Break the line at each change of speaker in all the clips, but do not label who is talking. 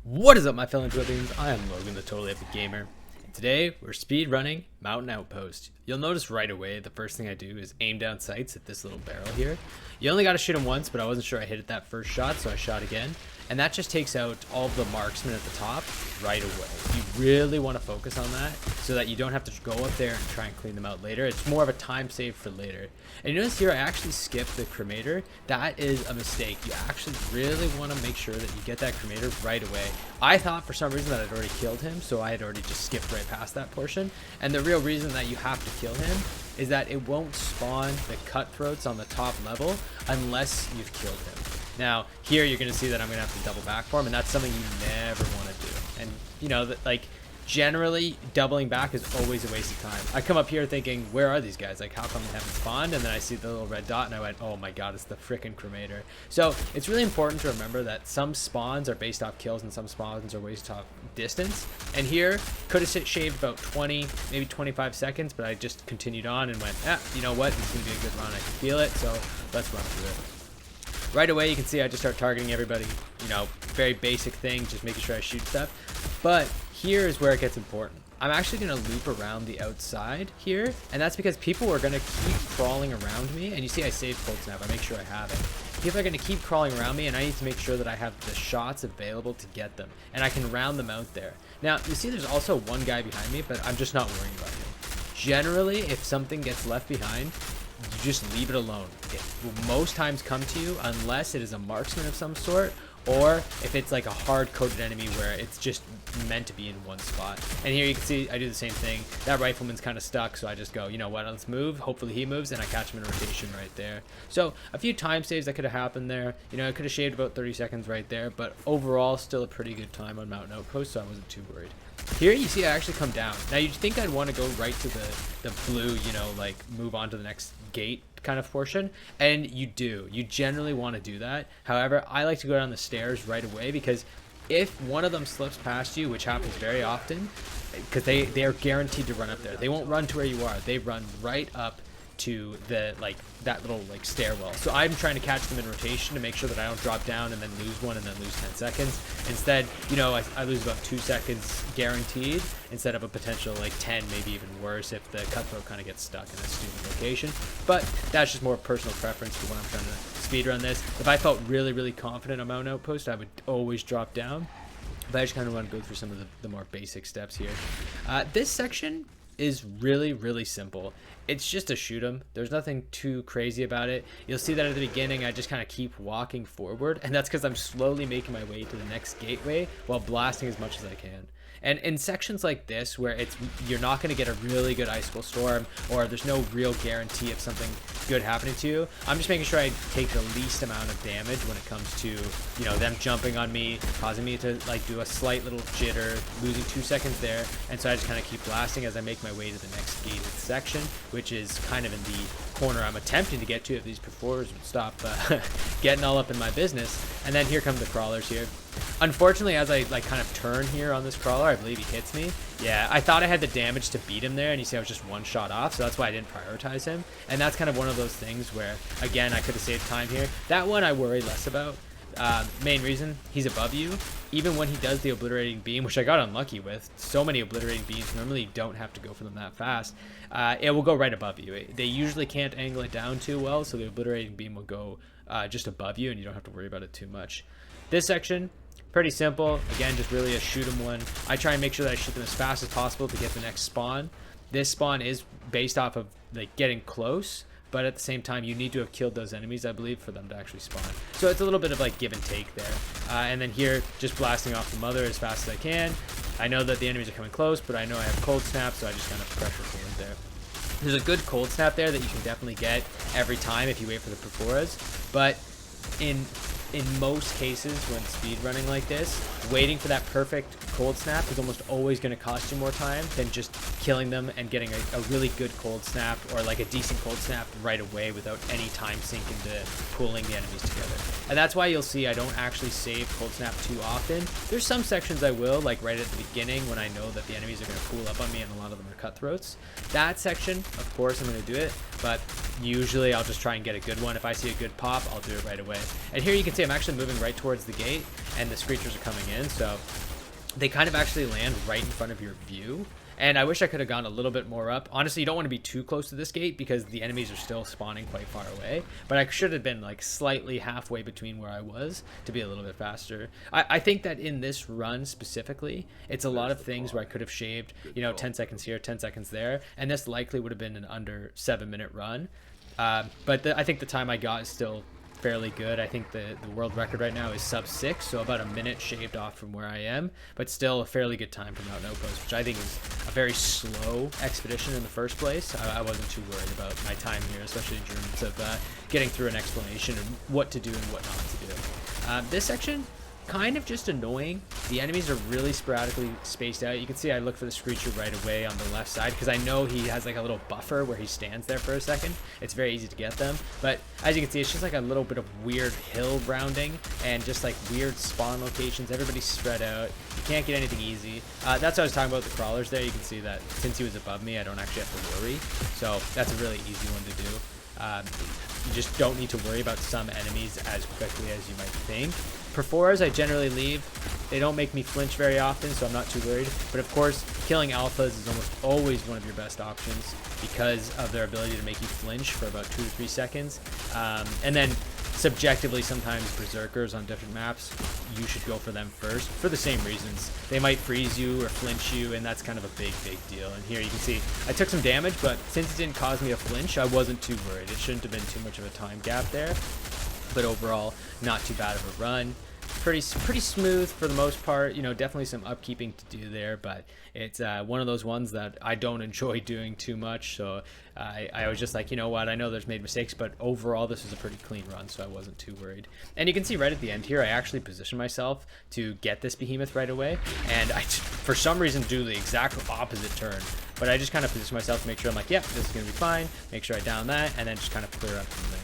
What is up, my fellow Twithians? I am Logan, the Totally Epic Gamer. And today, we're speed running Mountain Outpost. You'll notice right away, the first thing I do is aim down sights at this little barrel here. You only got to shoot him once, but I wasn't sure I hit it that first shot, so I shot again. And that just takes out all of the marksmen at the top right away. You really want to focus on that so that you don't have to go up there and try and clean them out later. It's more of a time save for later. And you notice here I actually skipped the cremator. That is a mistake. You actually really want to make sure that you get that cremator right away. I thought for some reason that I'd already killed him, so I had already just skipped right past that portion. And the real reason that you have to kill him is that it won't spawn the cutthroats on the top level unless you've killed him. Now, here you're going to see that I'm going to have to double back for him, and that's something you never want to do. And, you know, like, generally, doubling back is always a waste of time. I come up here thinking, where are these guys? Like, how come they haven't spawned? And then I see the little red dot, and I went, oh my god, it's the frickin' cremator. So, it's really important to remember that some spawns are based off kills, and some spawns are based off distance. And here, could have shaved about 20, maybe 25 seconds, but I just continued on and went, you know what? This is going to be a good run. I can feel it, so let's run through it. Right away, you can see I just start targeting everybody, you know, very basic thing, just making sure I shoot stuff. But here is where it gets important. I'm actually going to loop around the outside here, and that's because people are going to keep crawling around me. And you see I saved cold snap. I make sure I have it. People are going to keep crawling around me, and I need to make sure that I have the shots available to get them, and I can round them out there. Now, you see there's also one guy behind me, but I'm just not worrying about him. Generally, if something gets left behind, you just leave it alone. It will most times come to you unless it is a marksman of some sort, or if it's like a hard-coded enemy where it's just meant to be in one spot. And here you can see I do the same thing. That rifleman's kind of stuck, so I just go, you know what, let's move. Hopefully he moves, and I catch him in rotation right there. So a few time saves that could have happened there. You know, I could have shaved about 30 seconds right there, but overall still a pretty good time on Mountain Outpost, so I wasn't too worried. Here you see I actually come down. Now you'd think I'd want to go right to the blue, you know, like move on to the next gate kind of portion, and you do. You generally want to do that. However, I like to go down the stairs right away because if one of them slips past you, which happens very often, because they are guaranteed to run up there. They won't run to where you are. They run right up to the that little stairwell. So I'm trying to catch them in rotation to make sure that I don't drop down and then lose one and then lose 10 seconds. Instead, you know, I lose about 2 seconds guaranteed instead of a potential 10, maybe even worse if the cutthroat kind of gets stuck in a stupid location. But that's just more personal preference for when I'm trying to speedrun this. If I felt really, really confident on Mountain Outpost, I would always drop down. But I just kind of want to go through some of the more basic steps here. This section is really, really simple. It's just a shoot 'em. There's nothing too crazy about it. You'll see that at the beginning I just kind of keep walking forward, and that's because I'm slowly making my way to the next gateway while blasting as much as I can. And in sections like this where you're not going to get a really good icicle storm, or there's no real guarantee of something good happening to you, I'm just making sure I take the least amount of damage when it comes to, you know, them jumping on me, causing me to do a slight little jitter, losing 2 seconds there. And so I just kind of keep blasting as I make my way to the next gated section, which is kind of in the corner I'm attempting to get to if these perforers would stop getting all up in my business. And then here come the crawlers here. Unfortunately, as I kind of turn here on this crawler, I believe he hits me. Yeah, I thought I had the damage to beat him there, and you see I was just one shot off, so that's why I didn't prioritize him. And that's kind of one of those things where, again, I could have saved time here. That one I worry less about. Main reason, he's above you. Even when he does the obliterating beam, which I got unlucky with, so many obliterating beams, normally you don't have to go for them that fast, it will go right above you. They usually can't angle it down too well, so the obliterating beam will go just above you, and you don't have to worry about it too much. This section, pretty simple. Again, just really a shoot 'em one. I try and make sure that I shoot them as fast as possible to get the next spawn. This spawn is based off of getting close, but at the same time you need to have killed those enemies, I believe, for them to actually spawn. So it's a little bit of give and take there. And then here, just blasting off the mother as fast as I can. I know that the enemies are coming close, but I know I have cold snap, so I just kind of pressure forward there. There's a good cold snap there that you can definitely get every time if you wait for the perforas, but in most cases when speed running like this, waiting for that perfect cold snap is almost always going to cost you more time than just killing them and getting a really good cold snap, or a decent cold snap right away without any time sink into pulling the enemies together. And that's why you'll see I don't actually save cold snap too often. There's some sections I will, like right at the beginning when I know that the enemies are going to pool up on me and a lot of them are cutthroats. That section, of course, I'm going to do it, but usually I'll just try and get a good one. If I see a good pop, I'll do it right away. And here you can see I'm actually moving right towards the gate, and the screechers are coming in. in, so they kind of actually land right in front of your view. And I wish I could have gone a little bit more up. Honestly, you don't want to be too close to this gate because the enemies are still spawning quite far away. But I should have been like slightly halfway between where I was to be a little bit faster. I think that in this run specifically, it's a lot of things where I could have shaved, you know, 10 seconds here, 10 seconds there. And this likely would have been an under 7-minute run. But I think the time I got is still fairly good. I think the world record right now is sub 6, so about a minute shaved off from where I am, but still a fairly good time from Mountain Outpost, which I think is a very slow expedition in the first place. I wasn't too worried about my time here, especially in terms of getting through an explanation and what to do and what not to do. This section, kind of just annoying. The enemies are really sporadically spaced out. You can see I look for the Screecher right away on the left side because I know he has like a little buffer where he stands there for a second. It's very easy to get them, but as you can see, it's just like a little bit of weird hill rounding and just like weird spawn locations. Everybody's spread out. You can't get anything easy. That's what I was talking about with the crawlers there. You can see that since he was above me, I don't actually have to worry. So that's a really easy one to do. You just don't need to worry about some enemies as quickly as you might think. Perforers I generally leave. They don't make me flinch very often, so I'm not too worried. But of course, killing alphas is almost always one of your best options because of their ability to make you flinch for about 2 to 3 seconds. And then subjectively, sometimes berserkers on different maps, you should go for them first for the same reasons. They might freeze you or flinch you, and that's kind of a big deal. And here you can see I took some damage, but since it didn't cause me a flinch, I wasn't too worried. It shouldn't have been too much of a time gap there, but overall, not too bad of a run. Pretty smooth for the most part. You know, definitely some upkeeping to do there, but it's one of those ones that I don't enjoy doing too much. So I was just like, you know what, I know there's made mistakes, but overall this is a pretty clean run, so I wasn't too worried. And you can see right at the end here, I actually positioned myself to get this behemoth right away, and I for some reason do the exact opposite turn. But I just kind of position myself to make sure I'm like, yep, this is gonna be fine. Make sure I down that, and then just kind of clear up from there.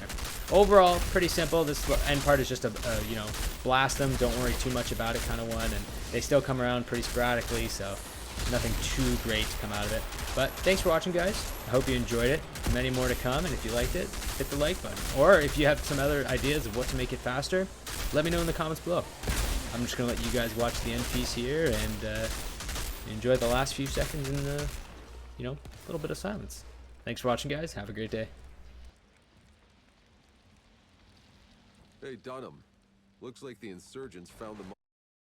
Overall, pretty simple. This end part is just a you know, blast them, don't worry too much about it kind of one, and they still come around pretty sporadically, so nothing too great to come out of it. But thanks for watching, guys. I hope you enjoyed it. Many more to come, and if you liked it, hit the like button. Or if you have some other ideas of what to make it faster, let me know in the comments below. I'm just gonna let you guys watch the end piece here and enjoy the last few seconds in the, you know, a little bit of silence. Thanks for watching, guys. Have a great day.
Hey, Dunham. Looks like the insurgents found the